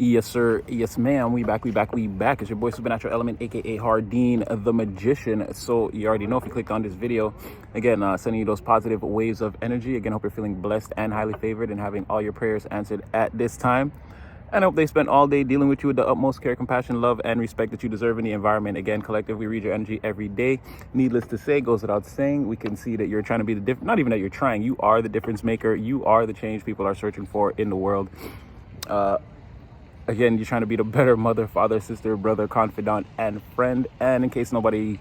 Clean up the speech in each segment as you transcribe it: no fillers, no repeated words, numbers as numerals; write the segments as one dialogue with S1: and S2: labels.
S1: Yes, sir. Yes, ma'am. We back. It's your boy Supernatural Element, aka Hardeen the Magician. So you already know if you clicked on this video. Again, sending you those positive waves of energy. Again, hope you're feeling blessed and highly favored and having all your prayers answered at this time. And I hope they spent all day dealing with you with the utmost care, compassion, love, and respect that you deserve in the environment. Again, collectively read your energy every day. Needless to say, goes without saying, we can see that you're trying to be the difference. Not even that you're trying. You are the difference maker. You are the change people are searching for in the world. Again, you're trying to be the better mother, father, sister, brother, confidant, and friend. And in case nobody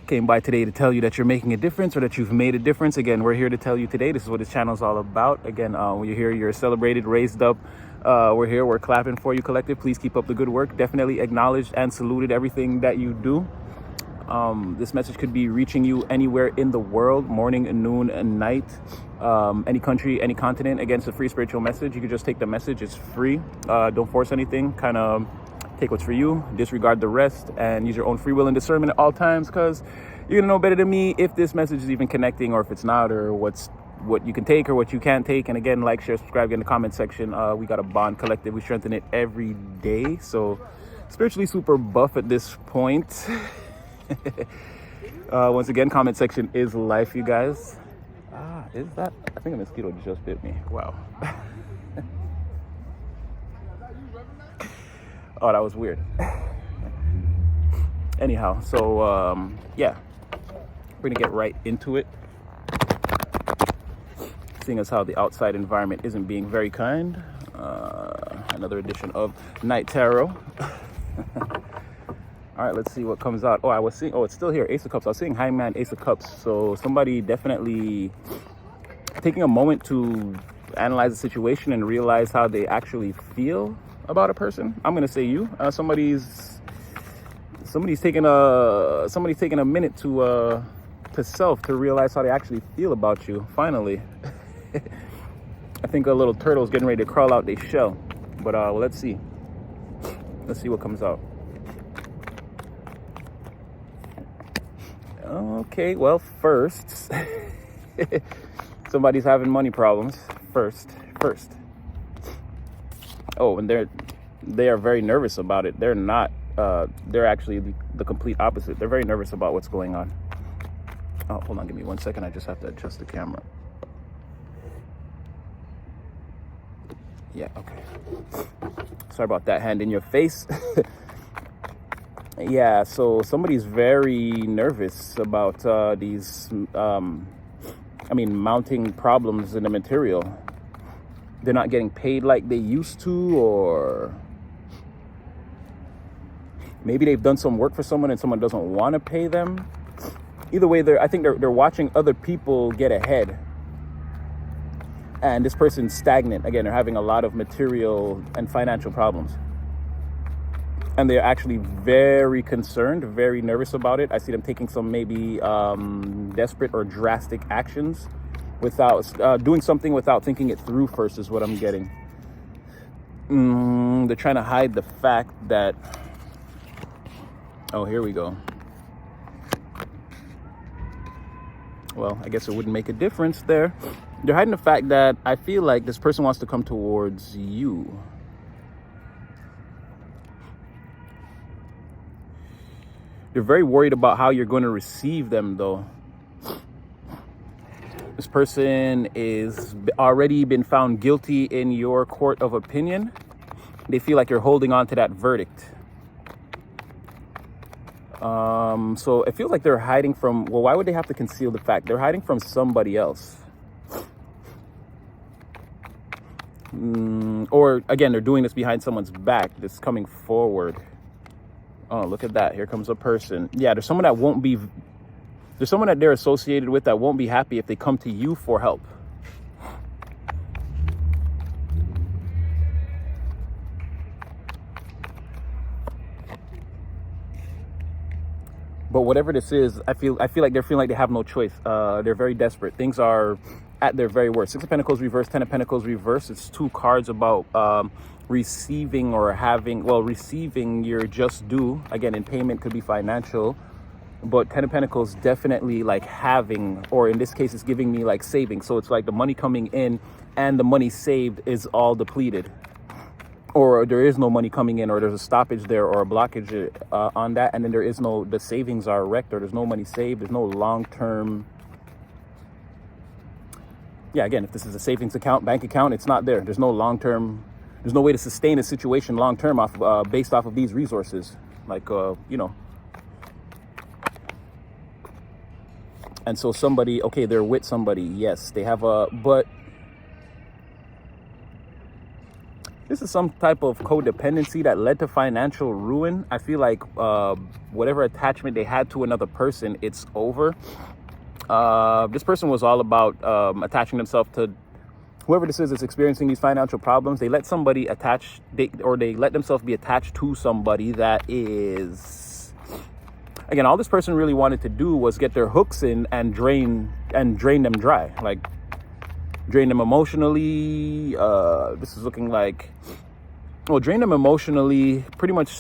S1: came by today to tell you that you're making a difference or that you've made a difference, again, we're here to tell you today. This is what this channel is all about. Again, when you're here, you're celebrated, raised up. We're here. We're clapping for you, collective. Please keep up the good work. Definitely acknowledged and saluted everything that you do. This message could be reaching you anywhere in the world, morning, noon, and night, any country, any continent. Again, it's a free spiritual message. You can just take the message. It's free. Don't force anything. Kind of take what's for you, disregard the rest, and use your own free will and discernment at all times, because you're gonna know better than me if this message is even connecting or if it's not, or what you can take or what you can't take. And again, like, share, subscribe, get in the comment section. We got a bond collective. We strengthen it every day. So spiritually super buff at this point. Once again, comment section is life, you guys. Is that? I think a mosquito just bit me. Wow. Oh, that was weird. Anyhow, so yeah, we're gonna get right into it. Seeing as how the outside environment isn't being very kind. Another edition of Night Tarot. All right, let's see what comes out. Oh, I was seeing, it's still here, Ace of Cups. I was seeing Hangman, Ace of Cups. So somebody definitely taking a moment to analyze the situation and realize how they actually feel about a person. I'm gonna say you. Somebody's taking a minute to self to realize how they actually feel about you. Finally, I think a little turtle's getting ready to crawl out their shell. But let's see what comes out. Okay, well, first, somebody's having money problems. First. Oh, and they are very nervous about it. They're not. They're actually the complete opposite. They're very nervous about what's going on. Oh, hold on, give me 1 second. I just have to adjust the camera. Yeah, okay. Sorry about that, hand in your face. Yeah, so somebody's very nervous about these, mounting problems in the material. They're not getting paid like they used to, or maybe they've done some work for someone and someone doesn't want to pay them. Either way, I think they're watching other people get ahead. And this person's stagnant. Again, they're having a lot of material and financial problems. And they're actually very concerned, very nervous about it. I see them taking some maybe desperate or drastic actions without doing something without thinking it through first, is what I'm getting. They're trying to hide the fact that... Oh, here we go. Well, I guess it wouldn't make a difference there. They're hiding the fact that I feel like this person wants to come towards you. They're very worried about how you're going to receive them, though. This person is already been found guilty in your court of opinion. They feel like you're holding on to that verdict. So it feels like they're hiding from, well, why would they have to conceal the fact? They're hiding from somebody else. Or again, they're doing this behind someone's back, just coming forward. Oh, look at that. Here comes a person. Yeah, there's someone that they're associated with that won't be happy if they come to you for help. But whatever this is, I feel like they're feeling like they have no choice. They're very desperate. Things are at their very worst. 6 of Pentacles reverse, 10 of Pentacles reverse. It's two cards about receiving or having, well, receiving your just due. Again, in payment could be financial, but 10 of Pentacles definitely like having, or in this case, it's giving me like saving. So it's like the money coming in and the money saved is all depleted. or there is no money coming in, or there's a stoppage there or a blockage on that, and then the savings are wrecked, or there's no money saved, there's no long-term. Yeah, again, if this is a savings account, bank account, it's not there. There's no long-term, there's no way to sustain a situation long-term based off of these resources. Like, and so somebody, okay, they're with somebody. Yes, they have but this is some type of codependency that led to financial ruin. I feel like whatever attachment they had to another person, it's over. This person was all about attaching themselves to whoever this is that's experiencing these financial problems. They let somebody they let themselves be attached to somebody that is, again, all this person really wanted to do was get their hooks in and drain them dry, like drain them emotionally. This is looking like, well, drain them emotionally, pretty much.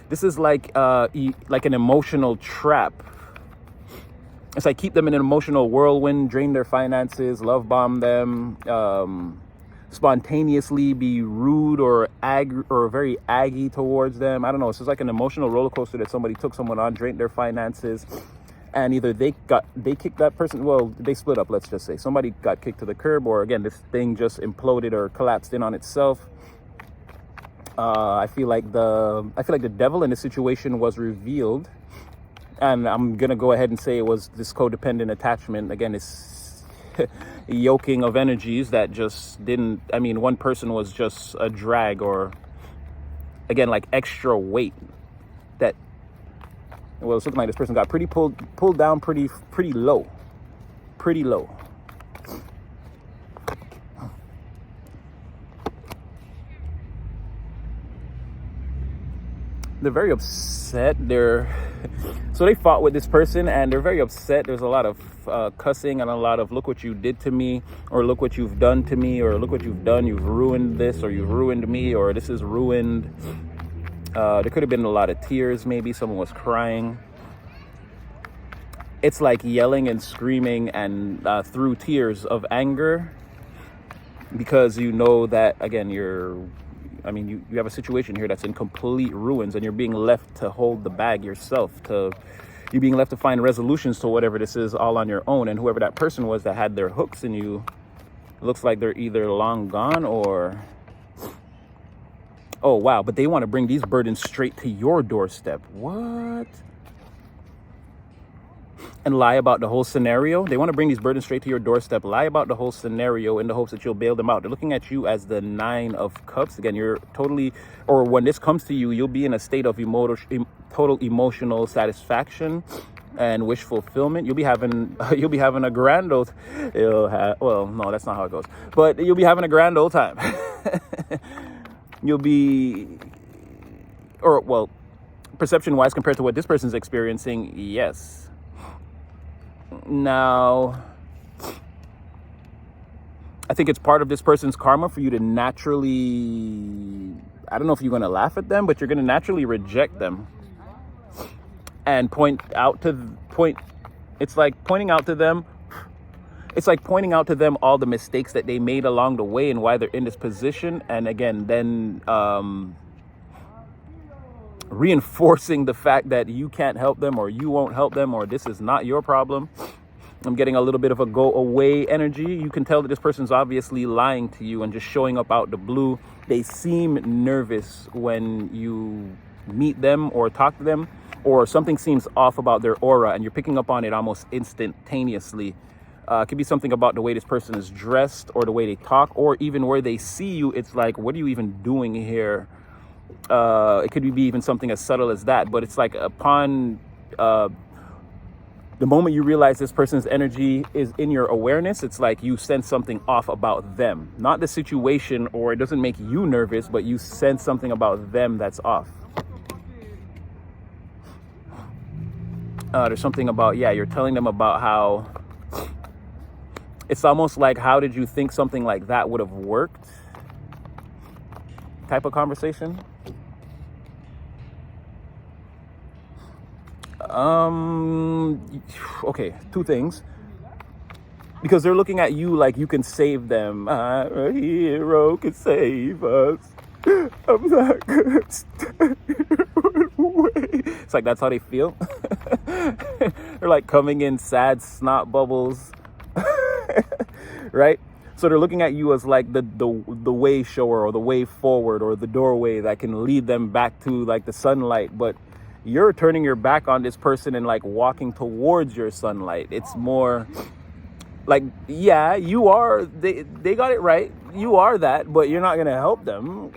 S1: This is like an emotional trap. It's like keep them in an emotional whirlwind, drain their finances, love bomb them, spontaneously be rude or very aggy towards them. I don't know. It's just like an emotional roller coaster that somebody took someone on, drained their finances, and either they kicked that person. Well, they split up. Let's just say somebody got kicked to the curb, or again, this thing just imploded or collapsed in on itself. I feel like the devil in this situation was revealed. And I'm going to go ahead and say it was this codependent attachment. Again, it's yoking of energies that just didn't, I mean, one person was just a drag, or, again, like extra weight that, well, it's looking like this person got pretty pulled down pretty low. Pretty low. They're very upset. So they fought with this person and they're very upset. There's a lot of cussing and a lot of look what you did to me, or look what you've done to me, or look what you've done. You've ruined this, or you've ruined me, or this is ruined. There could have been a lot of tears. Maybe someone was crying. It's like yelling and screaming and through tears of anger, because you know that, again, you have a situation here that's in complete ruins, and you're being left to hold the bag yourself. You're being left to find resolutions to whatever this is all on your own. And whoever that person was that had their hooks in you, looks like they're either long gone or, oh wow, but they want to bring these burdens straight to your doorstep. What? And lie about the whole scenario. They want to bring these burdens straight to your doorstep, lie about the whole scenario in the hopes that you'll bail them out. They're looking at you as the 9 of Cups. Again, you're totally, or when this comes to you, you'll be in a state of total emotional satisfaction and wish fulfillment. You'll be having a grand old, well, no, that's not how it goes, but you'll be having a grand old time. You'll be, or well, perception wise compared to what this person's experiencing, yes. Now, I think it's part of this person's karma for you to naturally, I don't know if you're going to laugh at them, but you're going to naturally reject them and it's like pointing out to them all the mistakes that they made along the way and why they're in this position. And again, then reinforcing the fact that you can't help them, or you won't help them, or this is not your problem. I'm getting a little bit of a go away energy. You can tell that this person's obviously lying to you and just showing up out the blue. They seem nervous when you meet them or talk to them, or something seems off about their aura and you're picking up on it almost instantaneously. It could be something about the way this person is dressed, or the way they talk, or even where they see you. It's like, what are you even doing here? It could be even something as subtle as that, but it's like upon the moment you realize this person's energy is in your awareness, it's like you sense something off about them, not the situation, or it doesn't make you nervous, but you sense something about them that's off. There's something about, you're telling them about how it's almost like, how did you think something like that would have worked type of conversation. Okay, 2 things. because they're looking at you like you can save them. A hero can save us. I'm not gonna stay away. It's like that's how they feel. They're like coming in sad snot bubbles, right? So they're looking at you as like the way shower or the way forward or the doorway that can lead them back to like the sunlight. But you're turning your back on this person and like walking towards your sunlight. It's more like, yeah, you are, they got it right. You are that, but you're not going to help them.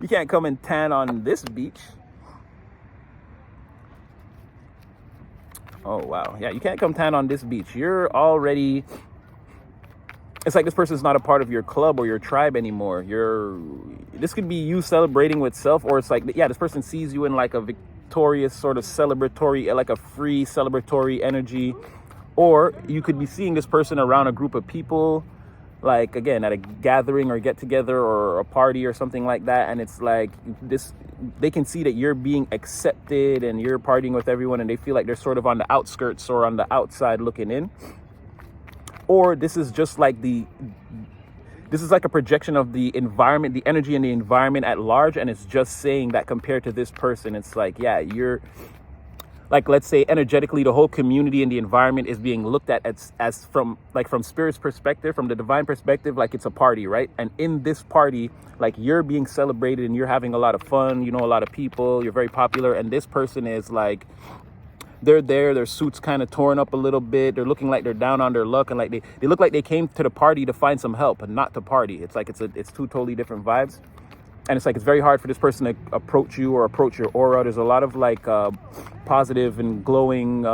S1: You can't come and tan on this beach. Oh, wow. Yeah, you can't come tan on this beach. You're already, it's like this person's not a part of your club or your tribe anymore. This could be you celebrating with self, or it's like, yeah, this person sees you in like a victorious sort of celebratory, like a free celebratory energy. Or you could be seeing this person around a group of people, like, again, at a gathering or get together or a party or something like that. And it's like this, they can see that you're being accepted and you're partying with everyone, and they feel like they're sort of on the outskirts or on the outside looking in. Or this is just like this is like a projection of the environment, the energy in the environment at large. And it's just saying that compared to this person, it's like, yeah, you're, like, let's say energetically, the whole community and the environment is being looked at as from spirit's perspective, from the divine perspective, like it's a party, right? And in this party, like, you're being celebrated and you're having a lot of fun, you know, a lot of people, you're very popular. And this person is like, they're there, their suits kind of torn up a little bit. They're looking like they're down on their luck, and like they look like they came to the party to find some help and not to party. It's like, it's two totally different vibes. And it's like, it's very hard for this person to approach you or approach your aura. There's a lot of like positive and glowing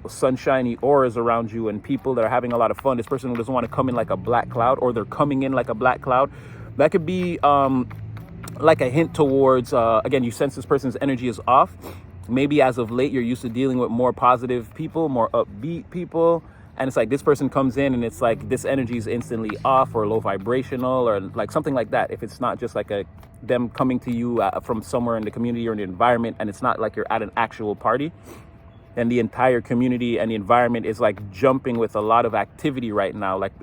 S1: sunshiny auras around you, and people that are having a lot of fun. This person doesn't want to come in like a black cloud, or they're coming in like a black cloud. That could be like a hint towards, again, you sense this person's energy is off. Maybe as of late, you're used to dealing with more positive people, more upbeat people. And it's like this person comes in and it's like this energy is instantly off or low vibrational or like something like that. If it's not just like them coming to you from somewhere in the community or in the environment, and it's not like you're at an actual party, then the entire community and the environment is like jumping with a lot of activity right now, like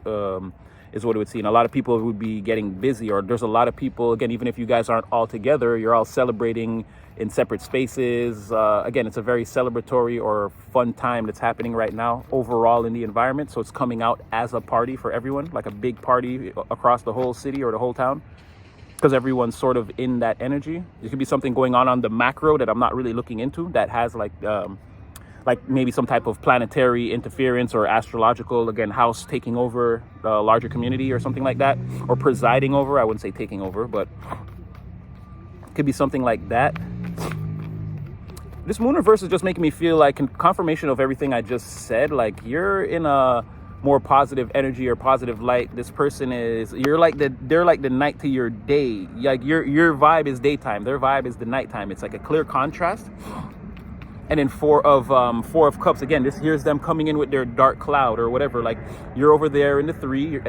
S1: is what it would seem. A lot of people would be getting busy, or there's a lot of people, again, even if you guys aren't all together, you're all celebrating in separate spaces. Again, it's a very celebratory or fun time that's happening right now overall in the environment. So it's coming out as a party for everyone, like a big party across the whole city or the whole town, because everyone's sort of in that energy. There could be something going on the macro that I'm not really looking into, that has like maybe some type of planetary interference or astrological, again, house taking over the larger community or something like that, or presiding over. I wouldn't say taking over, but it could be something like that. This moon reverse is just making me feel like confirmation of everything I just said. Like, you're in a more positive energy or positive light. This person is, they're like the night to your day. Like your vibe is daytime, their vibe is the nighttime. It's like a clear contrast. And then four of cups, again, here's them coming in with their dark cloud or whatever. Like, you're over there in the three,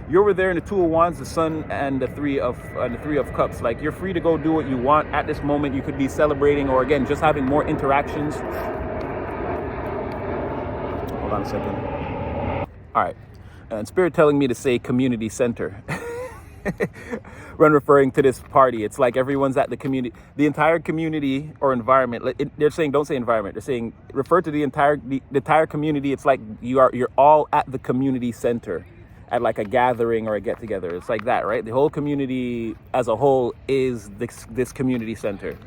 S1: you're over there in the two of wands, the sun, and the three of cups. Like, you're free to go do what you want at this moment. You could be celebrating, or again, just having more interactions. Hold on a second. All right, and Spirit telling me to say community center. When referring to this party, it's like everyone's at the community, the entire community or environment. They're saying don't say environment. They're saying refer to the entire community. It's like you're all at the community center at like a gathering or a get together. It's like that, right? The whole community as a whole is this community center.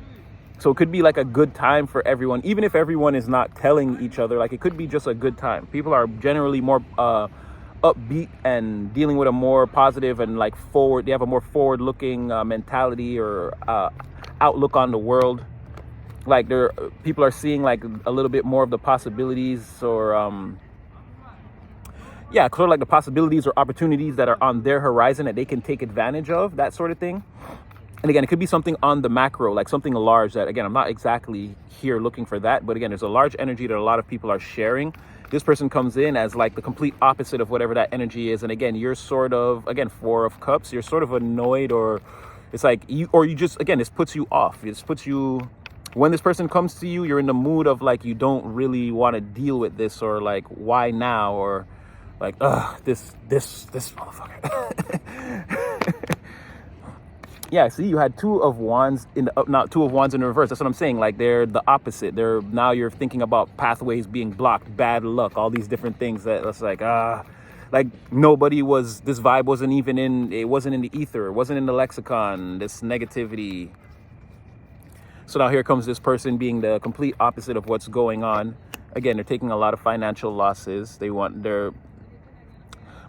S1: So it could be like a good time for everyone, even if everyone is not telling each other. Like, it could be just a good time. People are generally more upbeat and dealing with a more positive and like forward. They have a more forward-looking mentality or outlook on the world. Like, people are seeing like a little bit more of the possibilities, or yeah, sort of like the possibilities or opportunities that are on their horizon that they can take advantage of, that sort of thing. And again, it could be something on the macro, like something large that, again, I'm not exactly here looking for that, but again, there's a large energy that a lot of people are sharing. This person comes in as like the complete opposite of whatever that energy is. And again, you're sort of, again, four of cups, you're sort of annoyed, or it's like you just, again, this puts you off. This puts you, when this person comes to you, you're in the mood of like, you don't really want to deal with this, or like, why now? Or Like, this motherfucker. Yeah, see, you had two of wands in the not two of wands in the reverse. That's what I'm saying. Like, they're the opposite. They're now you're thinking about pathways being blocked, bad luck, all these different things that's like, like nobody was, this vibe wasn't even in, it wasn't in the ether, it wasn't in the lexicon, this negativity. So now here comes this person being the complete opposite of what's going on. Again, they're taking a lot of financial losses.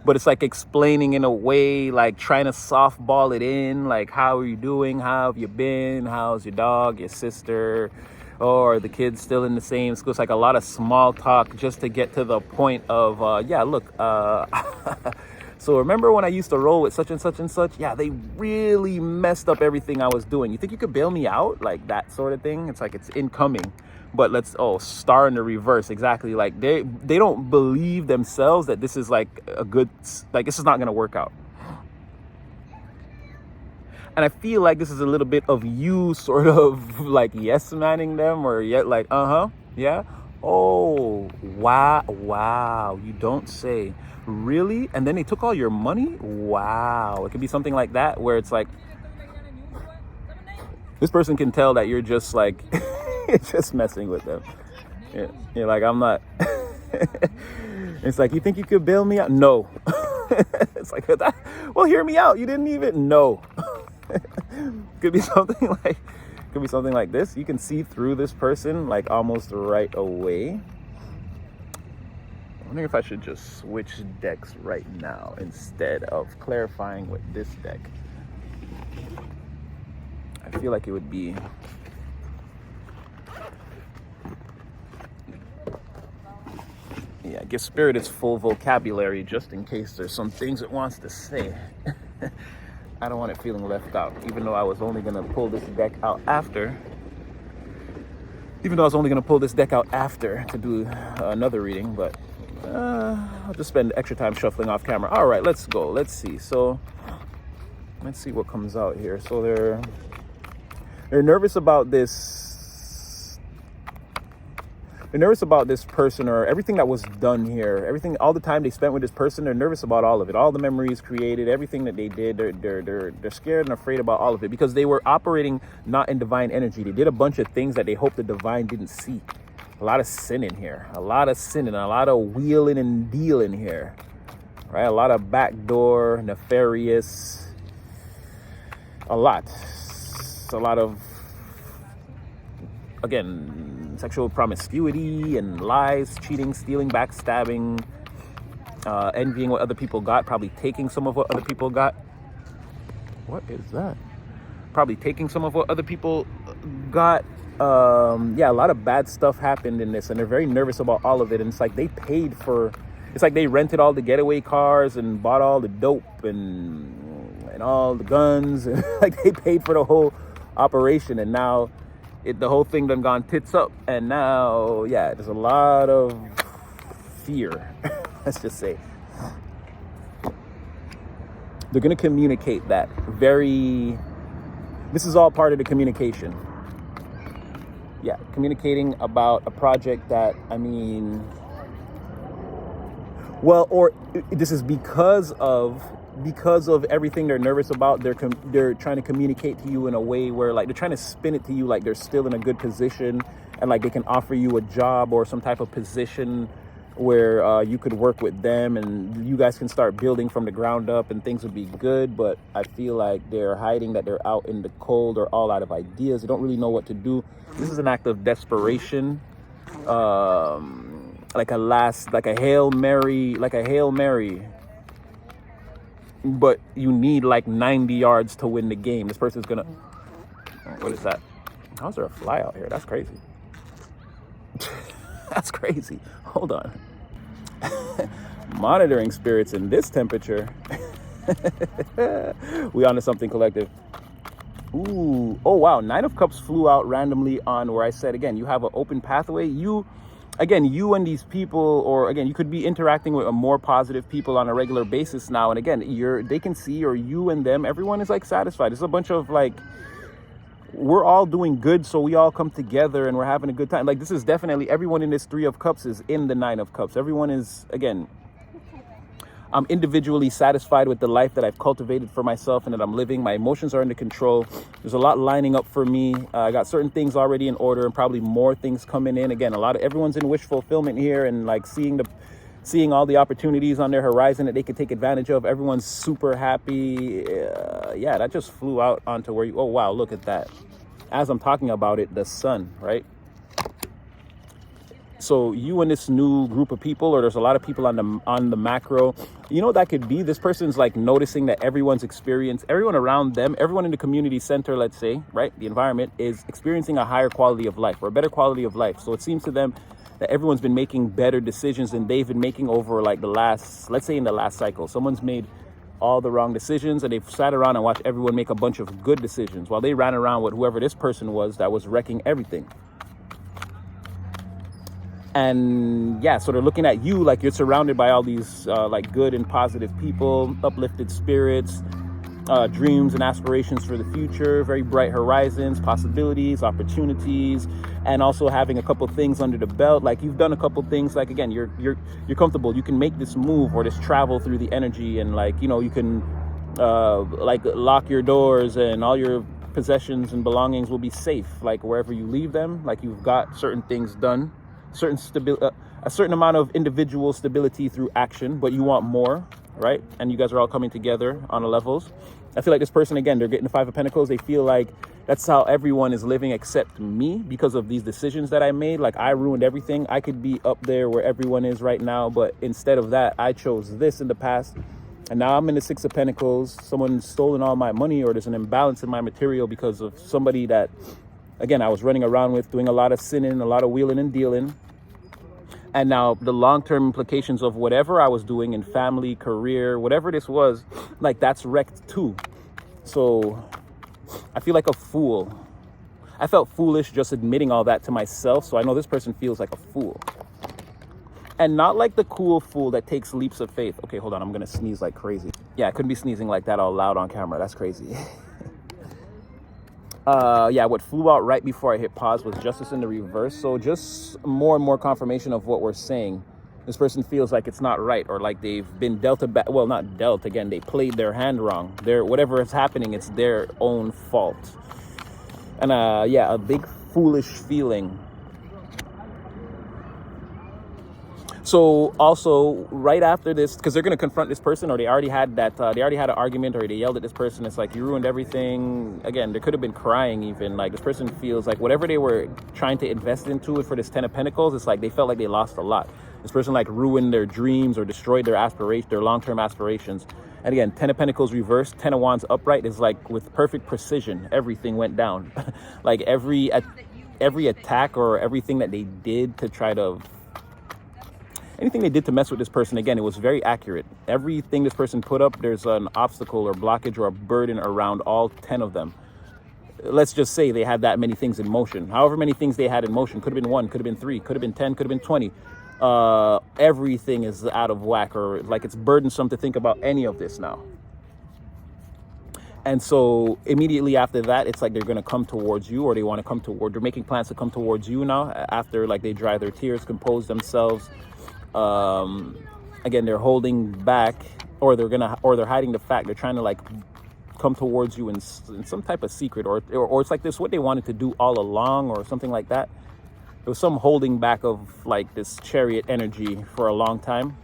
S1: But it's like explaining in a way, like trying to softball it in, like, how are you doing? How have you been? How's your dog, your sister, or the kids still in the same school? It's like a lot of small talk just to get to the point of, yeah, look, so remember when I used to roll with such and such and such? Yeah, they really messed up everything I was doing. You think you could bail me out? Like that sort of thing. It's like it's incoming. But star in the reverse. Exactly. Like they don't believe themselves that this is like a good, like this is not going to work out. And I feel like this is a little bit of you sort of like yes manning them, or yet like, yeah. Oh, wow. You don't say. Really? And then they took all your money? Wow. It could be something like that where it's like, this person can tell that you're just like, just messing with them. You're like, I'm not. It's like, you think you could bail me out? No. It's like, well, hear me out. You didn't even know. Could be something like this. You can see through this person like almost right away. I wonder if I should just switch decks right now instead of clarifying with this deck. I feel like it would be give Spirit its full vocabulary just in case there's some things it wants to say. I don't want it feeling left out, even though I was only going to pull this deck out after. To do another reading, but I'll just spend extra time shuffling off camera. All right, let's go. Let's see. So let's see what comes out here. So they're nervous about this. They're nervous about this person or everything that was done here. All the time they spent with this person, they're nervous about all of it. All the memories created, everything that they did, they're scared and afraid about all of it because they were operating not in divine energy. They did a bunch of things that they hoped the divine didn't see. A lot of sinning here, a lot of wheeling and dealing here, right? A lot of backdoor, nefarious, a lot of, again, sexual promiscuity and lies, cheating, stealing, backstabbing, envying what other people got, probably taking some of what other people got. What is that? Probably taking some of what other people got. A lot of bad stuff happened in this, and they're very nervous about all of it. And it's like they paid for, it's like they rented all the getaway cars and bought all the dope and all the guns, and like they paid for the whole operation. And now the whole thing done gone tits up, and now there's a lot of fear. Let's just say they're gonna communicate that this is all part of the communication. Communicating about a project that, this is because of everything they're nervous about. They're trying to communicate to you in a way where like they're trying to spin it to you like they're still in a good position and like they can offer you a job or some type of position where you could work with them and you guys can start building from the ground up and things would be good. But I feel like they're hiding that they're out in the cold or all out of ideas. They don't really know what to do. This is an act of desperation, like a Hail Mary. But you need like 90 yards to win the game. This person's gonna, what is that? How's there a fly out here? That's crazy. That's crazy. Hold on. Monitoring spirits in this temperature. We onto something collective. Ooh. Oh, wow. 9 of Cups flew out randomly on where I said, again, you have an open pathway. You and these people, or again, you could be interacting with a more positive people on a regular basis now. And again, they can see, or you and them, everyone is like satisfied. It's a bunch of like, we're all doing good, so we all come together and we're having a good time. Like, this is definitely, everyone in this 3 of Cups is in the 9 of Cups. Everyone is, again, I'm individually satisfied with the life that I've cultivated for myself and that I'm living. My emotions are under control. There's a lot lining up for me. I got certain things already in order and probably more things coming in. Again, everyone's in wish fulfillment here and like seeing all the opportunities on their horizon that they could take advantage of. Everyone's super happy. Yeah, that just flew out onto where you, oh wow, look at that. As I'm talking about it, the sun, right? So you and this new group of people, or there's a lot of people on the macro, you know, that could be this person's like noticing that everyone's experience, everyone around them, everyone in the community center, let's say, right, the environment is experiencing a higher quality of life or a better quality of life. So it seems to them that everyone's been making better decisions than they've been making over like the last, let's say in the last cycle. Someone's made all the wrong decisions and they've sat around and watched everyone make a bunch of good decisions while they ran around with whoever this person was that was wrecking everything. And yeah, so they're looking at you like you're surrounded by all these like good and positive people, uplifted spirits, dreams and aspirations for the future, very bright horizons, possibilities, opportunities, and also having a couple things under the belt. Like you've done a couple things, like again, you're comfortable. You can make this move or this travel through the energy, and like, you know, you can like lock your doors and all your possessions and belongings will be safe, like wherever you leave them. Like you've got certain things done, a certain amount of individual stability through action, but you want more, right? And you guys are all coming together on the levels. I feel like this person, again, they're getting the Five of Pentacles. They feel like that's how everyone is living except me because of these decisions that I made. Like I ruined everything. I could be up there where everyone is right now, but instead of that, I chose this in the past. And now I'm in the Six of Pentacles. Someone's stolen all my money, or there's an imbalance in my material because of somebody that, again, I was running around with, doing a lot of sinning, a lot of wheeling and dealing. And now the long-term implications of whatever I was doing in family, career, whatever this was, like that's wrecked too. So I feel like a fool. I felt foolish just admitting all that to myself. So I know this person feels like a fool. And not like the cool fool that takes leaps of faith. Okay, hold on. I'm going to sneeze like crazy. Yeah, I couldn't be sneezing like that all loud on camera. That's crazy. Yeah, what flew out right before I hit pause was justice in the reverse. So just more and more confirmation of what we're saying. This person feels like it's not right, or like they've been dealt a bad, well, not dealt, again, they played their hand wrong. Whatever is happening, it's their own fault. And yeah, a big foolish feeling. So also right after this, because they're going to confront this person, or they already had that, they already had an argument, or they yelled at this person. It's like, you ruined everything. Again, they could have been crying even. Like this person feels like whatever they were trying to invest into it for this Ten of Pentacles, it's like they felt like they lost a lot. This person like ruined their dreams or destroyed their aspirations, their long-term aspirations. And again, Ten of Pentacles reversed, Ten of Wands upright is like with perfect precision, everything went down. Like every attack or everything that they did to try to, anything they did to mess with this person, again, it was very accurate. Everything this person put up, there's an obstacle or blockage or a burden around all 10 of them. Let's just say they had that many things in motion. However many things they had in motion, could have been 1, could have been 3, could have been 10, could have been 20. Everything is out of whack, or like it's burdensome to think about any of this now. And so immediately after that, it's like they're going to come towards you, or they want to come toward, they're making plans to come towards you now after like they dry their tears, compose themselves. Again, they're holding back, or they're hiding the fact. They're trying to like come towards you in some type of secret, or it's like this what they wanted to do all along, or something like that. There was some holding back of like this Chariot energy for a long time.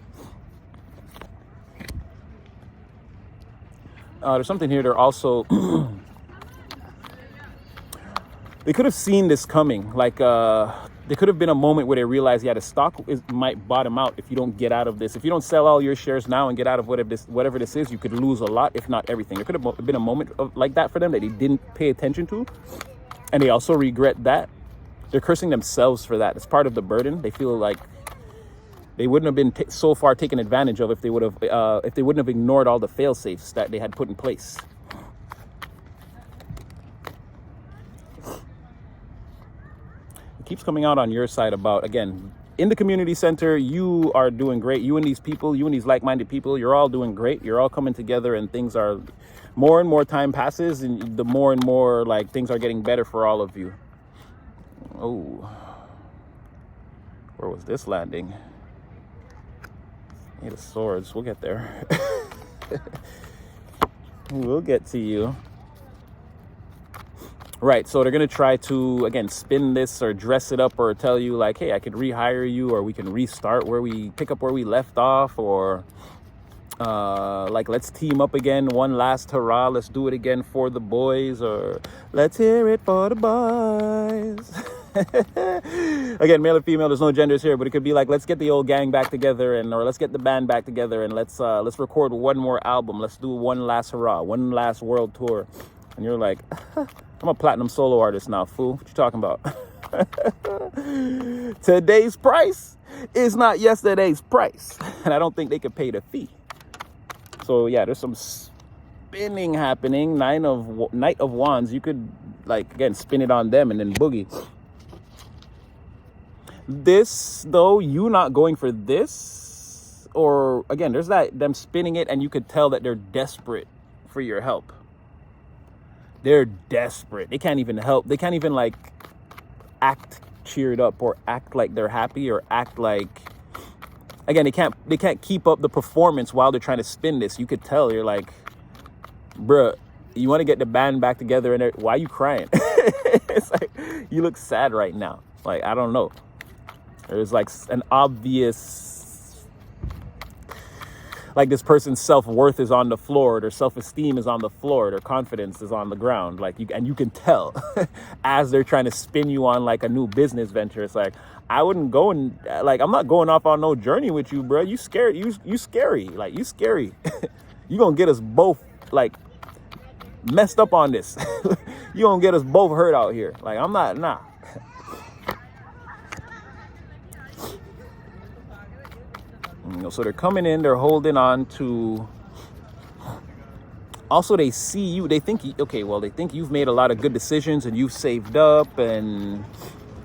S1: There's something here. They're also they could have seen this coming. Like there could have been a moment where they realized, yeah, the stock might bottom out if you don't get out of this. If you don't sell all your shares now and get out of whatever this is, you could lose a lot, if not everything. There could have been a moment like that for them that they didn't pay attention to, and they also regret that. They're cursing themselves for that. It's part of the burden. They feel like they wouldn't have been so far taken advantage of if they wouldn't have ignored all the fail safes that they had put in place. It keeps coming out on your side about, again, in the community center, you are doing great. You and these people, you and these like-minded people, you're all doing great. You're all coming together, and things are, more and more time passes, and the more and more like things are getting better for all of you. Oh, where was this landing? Eight of Swords. We'll get there. We'll get to you. Right, so they're going to try to, again, spin this or dress it up or tell you, like, hey, I could rehire you, or we can restart pick up where we left off, or, like, let's team up again, one last hurrah, let's do it again for the boys, or let's hear it for the boys. Again, male or female, there's no genders here, but it could be like, let's get the old gang back together, or let's get the band back together, and let's record one more album, let's do one last hurrah, one last world tour. And you're like, I'm a platinum solo artist now, fool. What you talking about? Today's price is not yesterday's price. And I don't think they could pay the fee. So, yeah, there's some spinning happening. Knight of Wands. You could, like, again, spin it on them and then boogie. This, though, you not going for this. Or, again, there's them spinning it and you could tell that they're desperate for your help. They're desperate. They can't even help. They can't even, like, act cheered up or act like they're happy or act like, again, they can't keep up the performance while they're trying to spin this. You could tell. You're like, bruh, you want to get the band back together, and why are you crying? It's like, you look sad right now. Like, I don't know. There's like an obvious, like, this person's self-worth is on the floor, their self-esteem is on the floor, their confidence is on the ground. Like, you can tell as they're trying to spin you on like a new business venture. It's like, I wouldn't go and, like, I'm not going off on no journey with you, bro. You scared. You scary. Like, you scary. You gonna get us both, like, messed up on this. You gonna get us both hurt out here. Like, I'm not, nah. So they're coming in, they're holding on to, also they see you, they think, okay, well, they think you've made a lot of good decisions and you've saved up. And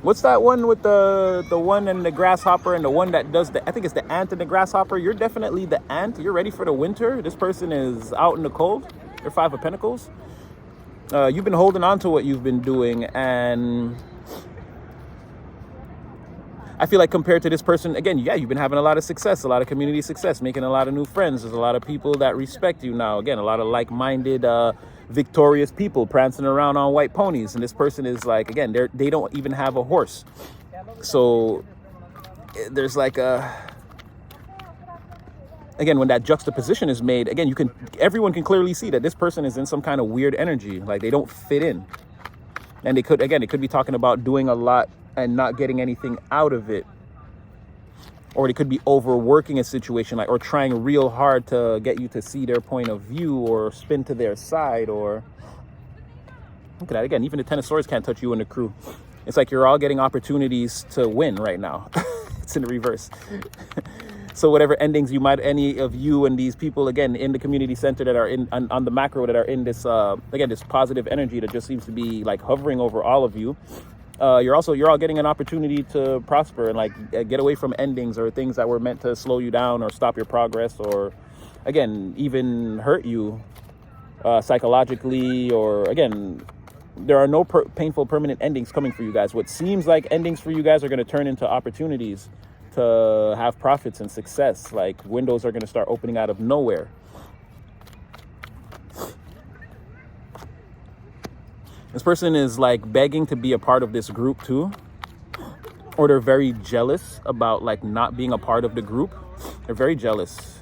S1: what's that one with the one and the grasshopper and the one that does I think it's the ant and the grasshopper. You're definitely the ant. You're ready for the winter. This person is out in the cold. They're Five of Pentacles. You've been holding on to what you've been doing, and I feel like compared to this person, again, yeah, you've been having a lot of success, a lot of community success, making a lot of new friends. There's a lot of people that respect you now. Again, a lot of like-minded, victorious people prancing around on white ponies. And this person is like, again, they don't even have a horse. So there's like again, when that juxtaposition is made, again, everyone can clearly see that this person is in some kind of weird energy. Like, they don't fit in. And they could be talking about doing a lot and not getting anything out of it. Or they could be overworking a situation, like, or trying real hard to get you to see their point of view or spin to their side. Or look at that again, even the Ten of Swords can't touch you and the crew. It's like you're all getting opportunities to win right now. It's in the reverse. So whatever endings any of you and these people, again, in the community center that are in on the macro, that are in this again, this positive energy that just seems to be like hovering over all of you, you're all getting an opportunity to prosper and, like, get away from endings or things that were meant to slow you down or stop your progress, or, again, even hurt you psychologically. Or, again, there are no painful permanent endings coming for you guys. What seems like endings for you guys are going to turn into opportunities to have profits and success. Like, windows are going to start opening out of nowhere. This person is like begging to be a part of this group too, or they're very jealous about, like, not being a part of the group. They're very jealous.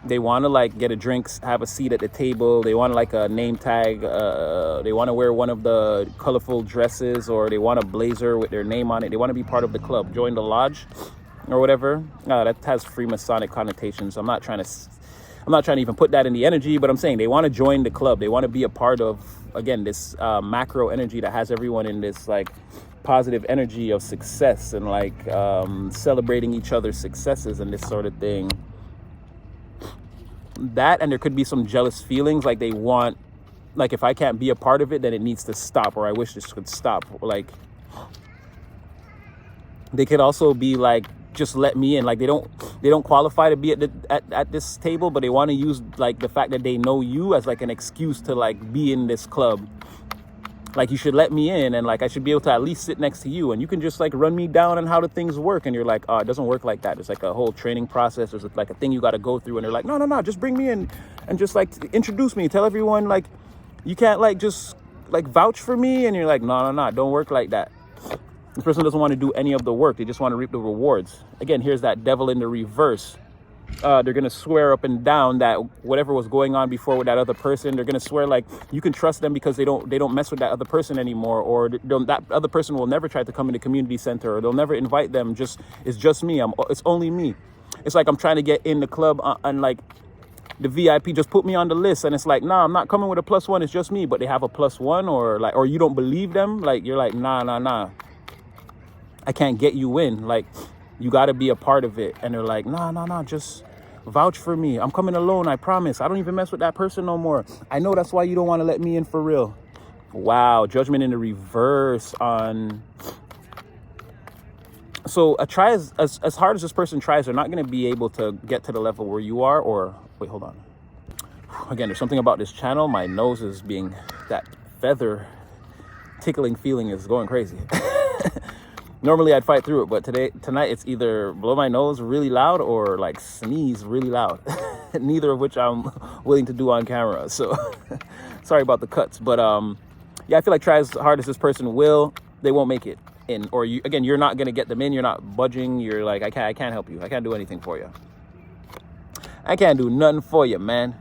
S1: They want to, like, get a drink, have a seat at the table. They want, like, a name tag. They want to wear one of the colorful dresses, or they want a blazer with their name on it. They want to be part of the club, join the lodge or whatever. That has Freemasonic connotations. I'm not trying to even put that in the energy, but I'm saying they want to join the club. They want to be a part of, again, this macro energy that has everyone in this, like, positive energy of success and, like, celebrating each other's successes and this sort of thing. That, and there could be some jealous feelings, like they want, like, if I can't be a part of it, then it needs to stop, or I wish this could stop. Like, they could also be like, just let me in. Like, they don't qualify to be at this table, but they want to use, like, the fact that they know you as, like, an excuse to, like, be in this club. Like, you should let me in, and like I should be able to at least sit next to you, and you can just like run me down on how the things work. And you're like, oh, it doesn't work like that. There's like a whole training process. There's like a thing you got to go through. And they're like, no, just bring me in and just like introduce me, tell everyone, like, you can't like just like vouch for me. And you're like, no, don't work like that. This person doesn't want to do any of the work. They just want to reap the rewards. Again, here's that devil in the reverse. They're going to swear up and down that whatever was going on before with that other person, they're going to swear like you can trust them because they don't mess with that other person anymore, or that other person will never try to come in the community center, or they'll never invite them. It's just me. It's only me. It's like I'm trying to get in the club and like the VIP just put me on the list, and it's like, nah, I'm not coming with a +1. It's just me. But they have a +1, or you don't believe them. Like, you're like, nah. I can't get you in. Like, you got to be a part of it. And they're like, no, just vouch for me. I'm coming alone, I promise. I don't even mess with that person no more. I know that's why you don't want to let me in for real. Wow, judgment in the reverse on... So try as hard as this person tries, they're not going to be able to get to the level where you are. Or, wait, hold on. Again, there's something about this channel. My nose is being... That feather tickling feeling is going crazy. Normally I'd fight through it, but tonight it's either blow my nose really loud or like sneeze really loud. Neither of which I'm willing to do on camera. So sorry about the cuts, but yeah, I feel like try as hard as this person will, they won't make it in. Or you're not gonna get them in. You're not budging. You're like, I can't help you. I can't do anything for you. I can't do nothing for you, man.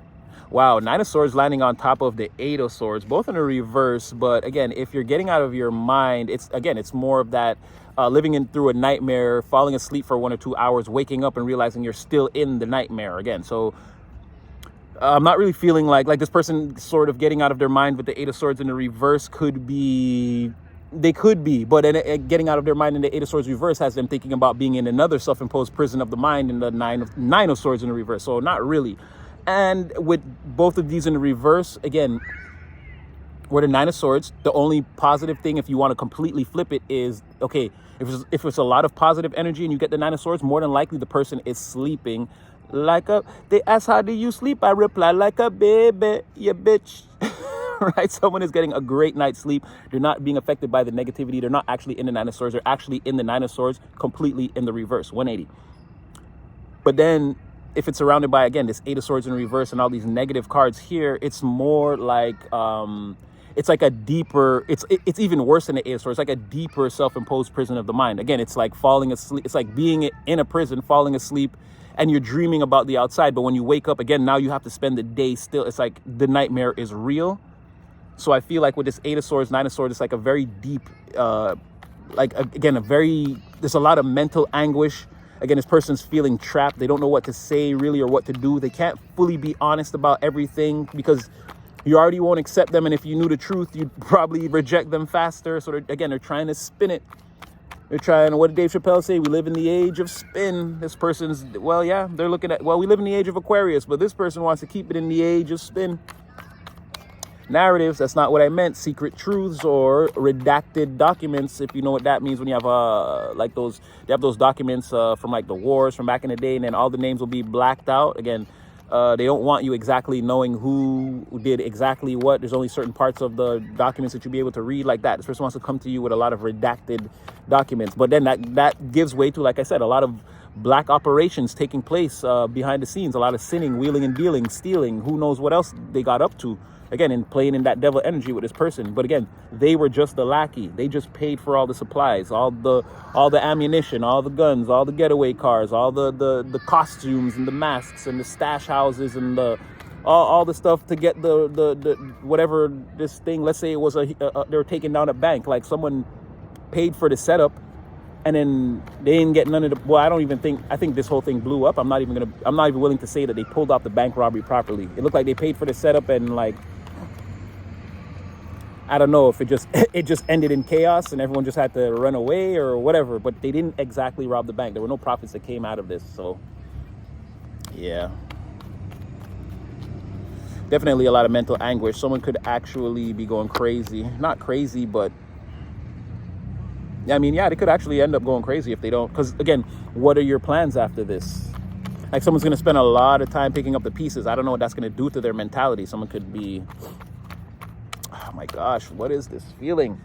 S1: Wow, 9 of Swords landing on top of the 8 of Swords, both in a reverse. But again, if you're getting out of your mind, it's more of that living through a nightmare, falling asleep for 1 or 2 hours, waking up and realizing you're still in the nightmare again. So I'm not really feeling like this person sort of getting out of their mind with the 8 of Swords in the reverse could be... They could be, but getting out of their mind in the 8 of Swords reverse has them thinking about being in another self-imposed prison of the mind in the 9 of Swords in the reverse. So not really. And with both of these in the reverse, again, where the 9 of Swords, the only positive thing, if you want to completely flip it, is, okay, if it's a lot of positive energy and you get the 9 of Swords, more than likely the person is sleeping like a... They ask, how do you sleep? I reply, like a baby, you bitch. Right? Someone is getting a great night's sleep. They're not being affected by the negativity. They're not actually in the 9 of Swords. They're actually in the 9 of Swords, completely in the reverse, 180. But then if it's surrounded by, again, this 8 of Swords in reverse and all these negative cards here, it's more like... it's like a deeper, it's even worse than the 8 of Swords. It's like a deeper self-imposed prison of the mind. Again, it's like falling asleep. It's like being in a prison, falling asleep, and you're dreaming about the outside. But when you wake up, again, now you have to spend the day still. It's like the nightmare is real. So I feel like with this 8 of Swords, 9 of Swords, it's like a very deep, there's a lot of mental anguish. Again, this person's feeling trapped. They don't know what to say really or what to do. They can't fully be honest about everything because you already won't accept them. And if you knew the truth, you'd probably reject them faster. So they're trying to spin it. They're trying, what did Dave Chappelle say? We live in the age of spin. This person's, well, yeah, they're looking at, well, we live in the age of Aquarius, but this person wants to keep it in the age of spin. Narratives, that's not what I meant. Secret truths or redacted documents, if you know what that means. When you have they have those documents from like the wars from back in the day, and then all the names will be blacked out. Again, they don't want you exactly knowing who did exactly what. There's only certain parts of the documents that you'll be able to read like that. This person wants to come to you with a lot of redacted documents, but then that gives way to, like I said, a lot of black operations taking place behind the scenes, a lot of sinning, wheeling and dealing, stealing, who knows what else they got up to. Again, in playing in that devil energy with this person. But again, they were just the lackey. They just paid for all the supplies, all the ammunition, all the guns, all the getaway cars, all the costumes and the masks and the stash houses and all the stuff to get the whatever this thing. Let's say it was they were taking down a bank. Like someone paid for the setup, and then they didn't get none of the... Well, I think this whole thing blew up. I'm not even willing to say that they pulled off the bank robbery properly. It looked like they paid for the setup and like... I don't know if it just ended in chaos and everyone just had to run away or whatever, but they didn't exactly rob the bank. There were no profits that came out of this. So yeah, definitely a lot of mental anguish. Someone could actually be going crazy. Not crazy, but I mean, yeah, they could actually end up going crazy if they don't. Because again, what are your plans after this? Like someone's going to spend a lot of time picking up the pieces. I don't know what that's going to do to their mentality. Someone could be... oh my gosh, what is this feeling?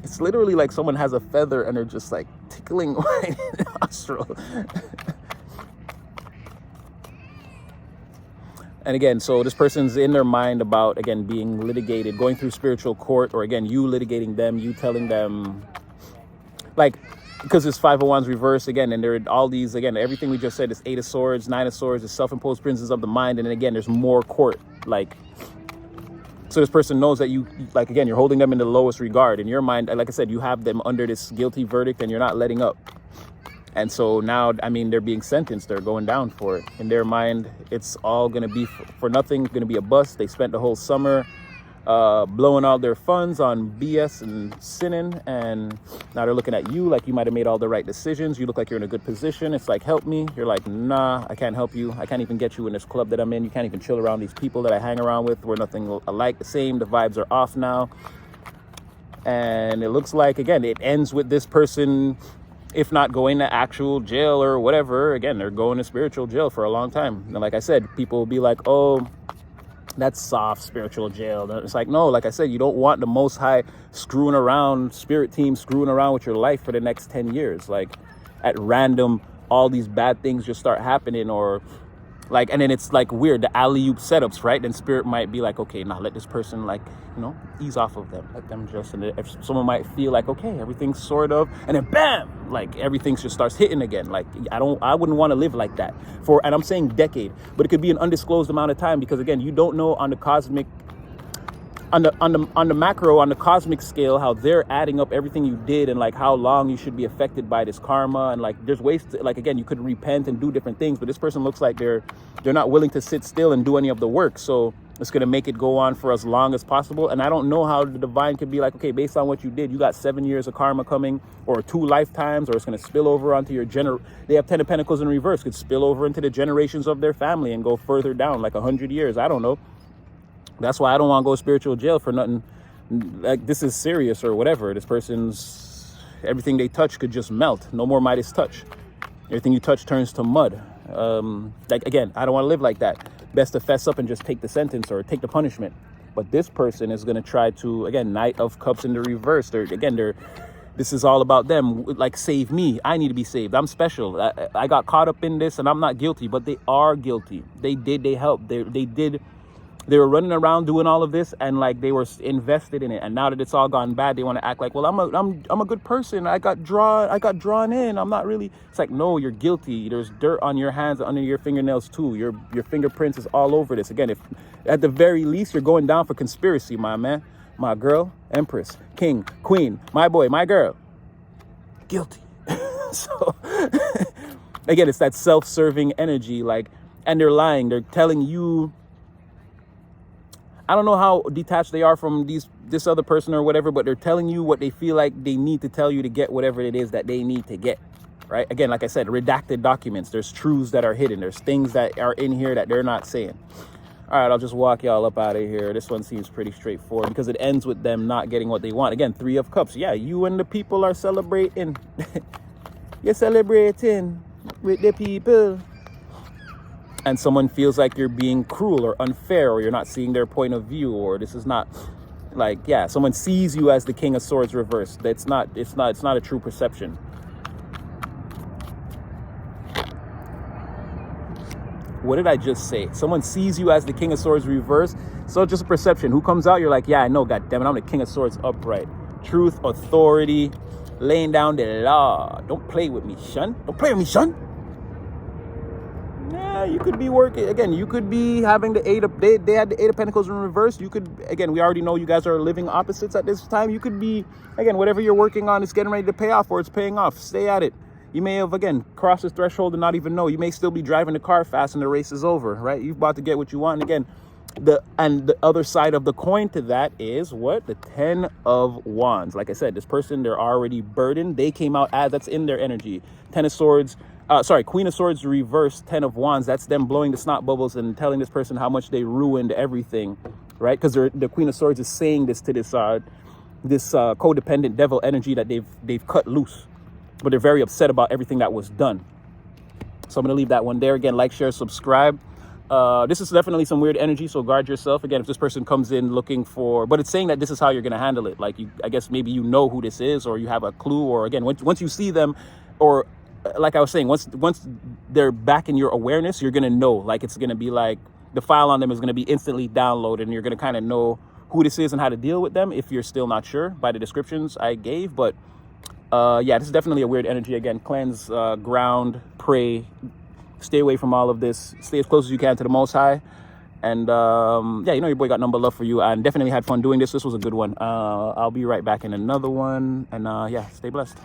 S1: It's literally like someone has a feather and they're just like tickling my nostril. And again, so this person's in their mind about, again, being litigated, going through spiritual court, or again, you litigating them, you telling them, like, because it's Five of Wands reverse again, and there are all these, again, everything we just said is Eight of Swords, Nine of Swords, the self-imposed prisons of the mind, and then again, there's more court, like, so this person knows that you, like, again, you're holding them in the lowest regard. In your mind, like I said, you have them under this guilty verdict and you're not letting up. And so now, I mean, they're being sentenced. They're going down for it. In their mind, it's all going to be for nothing, going to be a bust. They spent the whole summer blowing all their funds on BS and Sinnin. And now they're looking at you like you might have made all the right decisions. You look like you're in a good position. It's like, help me. You're like, nah, I can't help you. I can't even get you in this club that I'm in. You can't even chill around these people that I hang around with. We're nothing alike, the same. The vibes are off now. And it looks like, again, it ends with this person, if not going to actual jail or whatever, again, they're going to spiritual jail for a long time. And like I said, people will be like, oh, that's soft spiritual jail. It's like, no, like I said, you don't want the Most High screwing around, spirit team screwing around with your life for the next 10 years. Like at random, all these bad things just start happening, or like, and then it's like weird, the alley-oop setups, right? Then spirit might be like, okay, now let this person, like, you know, ease off of them. Let them just, and if someone might feel like, okay, everything's sort of, and then bam, like everything just starts hitting again. Like, I wouldn't want to live like that for, and I'm saying decade, but it could be an undisclosed amount of time, because again, you don't know on the cosmic, on the macro, on the cosmic scale, how they're adding up everything you did and like how long you should be affected by this karma. And like there's ways to, like, again, you could repent and do different things, but this person looks like they're not willing to sit still and do any of the work. So it's going to make it go on for as long as possible. And I don't know how the divine could be like, okay, based on what you did, you got 7 years of karma coming, or 2 lifetimes, or it's going to spill over onto your they have 10 of Pentacles in reverse, could spill over into the generations of their family and go further down, like 100 years. I don't know. That's why I don't want to go to spiritual jail for nothing. Like, this is serious or whatever. This person's, everything they touch could just melt. No more Midas touch. Everything you touch turns to mud. Like, again, I don't want to live like that. Best to fess up and just take the sentence or take the punishment. But this person is going to try to, again, Knight of Cups in the reverse. This is all about them. Like, save me. I need to be saved. I'm special. I got caught up in this and I'm not guilty, but they are guilty. They helped. They were running around doing all of this, and like they were invested in it. And now that it's all gone bad, they want to act like, well, I'm a good person. I got drawn in. I'm not really. It's like, no, you're guilty. There's dirt on your hands, under your fingernails too. Your fingerprints is all over this. Again, if at the very least you're going down for conspiracy, my man, my girl, Empress, King, Queen, my boy, my girl, guilty. So again, it's that self-serving energy, like, and they're lying. They're telling you. I don't know how detached they are from this other person or whatever, but they're telling you what they feel like they need to tell you to get whatever it is that they need to get, right? Again, like I said, redacted documents. There's truths that are hidden. There's things that are in here that they're not saying. All right, I'll just walk y'all up out of here. This one seems pretty straightforward because it ends with them not getting what they want. Again, 3 of Cups. Yeah, you and the people are celebrating. You're celebrating with the people. And someone feels like you're being cruel or unfair, or you're not seeing their point of view, or this is not like, yeah, someone sees you as the King of Swords reversed. It's not a true perception. What did I just say? Someone sees you as the King of Swords reversed. So just a perception. Who comes out? You're like, yeah, I know, goddammit, I'm the King of Swords upright. Truth, authority, laying down the law. Don't play with me, shun. Don't play with me, shun. Yeah, you could be working again. You could be having the they had the 8 of Pentacles in reverse. You could, again, we already know you guys are living opposites at this time. You could be, again, whatever you're working on is getting ready to pay off, or it's paying off. Stay at it. You may have, again, crossed the threshold and not even know. You may still be driving the car fast and the race is over, right? You're about to get what you want. And again, the other side of the coin to that is what? The 10 of Wands. Like I said, this person, they're already burdened. They came out as, that's in their energy. 10 of Swords. Queen of Swords reverse, 10 of Wands. That's them blowing the snot bubbles and telling this person how much they ruined everything, right? Because the Queen of Swords is saying this to this codependent devil energy that they've cut loose, but they're very upset about everything that was done. So I'm gonna leave that one there. Again, like, share, subscribe. This is definitely some weird energy, so guard yourself. Again, if this person comes in looking for, but it's saying that this is how you're going to handle it. Like, I guess maybe you know who this is, or you have a clue, or again, once you see them, or like I was saying, once they're back in your awareness, you're going to know. Like, it's going to be like the file on them is going to be instantly downloaded, and you're going to kind of know who this is and how to deal with them if you're still not sure by the descriptions I gave. But yeah, this is definitely a weird energy. Again, cleanse, ground, pray, stay away from all of this, stay as close as you can to the Most High. And yeah, you know, your boy got number love for you, and definitely had fun doing this. This was a good one. I'll be right back in another one, and yeah, stay blessed.